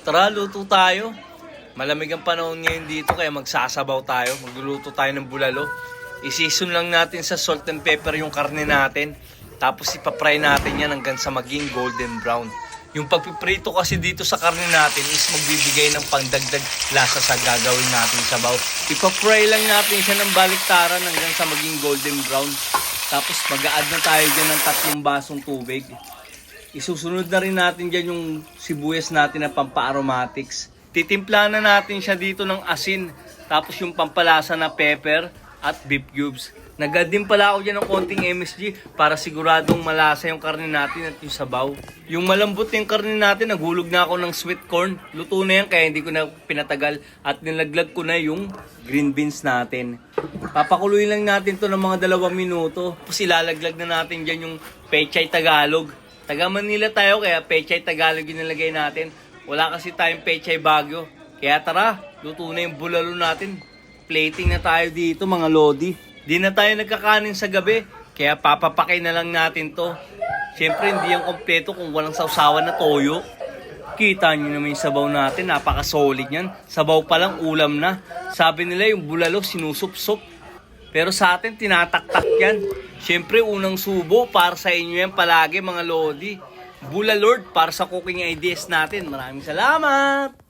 Tara, luto tayo. Malamig ang panahon ngayon dito kaya magsasabaw tayo. Magluluto tayo ng bulalo. I-season lang natin sa salt and pepper yung karne natin. Tapos ipapry natin yan hanggang sa maging golden brown. Yung pagpiprito kasi dito sa karne natin is magbibigay ng pangdagdag lasa sa gagawin natin sabaw. Ipapry lang natin siya ng baliktaran hanggang sa maging golden brown. Tapos mag-a-add na tayo dyan ng 3 basong tubig. Isusunod na rin natin dyan yung sibuyas natin na pampa-aromatics. Titimpla na natin siya dito ng asin. Tapos yung pampalasa na pepper at beef cubes. Nag-add din pala ako dyan ng konting MSG para siguradong malasa yung karne natin at yung sabaw. Yung malambot yung karne natin, naghulog na ako ng sweet corn. Luto na yan kaya hindi ko na pinatagal. At nilaglag ko na yung green beans natin. Papakuluin lang natin to ng mga 2 minuto. Tapos ilalaglag na natin dyan yung pechay Tagalog. Taga Manila tayo kaya pechay Tagalog yung nilagay natin. Wala kasi tayong pechay Baguio. Kaya tara, luto na yung bulalo natin. Plating na tayo dito mga lodi. Di na tayo nagkakanin sa gabi. Kaya papapakay na lang natin to. Siyempre hindi yung kompleto kung walang sausawan na toyo. Kita nyo naman yung sabaw natin. Napaka-solid yan. Sabaw pa lang ulam na. Sabi nila yung bulalo sinusup-sup. Pero sa atin, tinataktak yan. Siyempre, unang subo para sa inyo yan palagi mga lodi. Bula Lord para sa cooking ideas natin. Maraming salamat!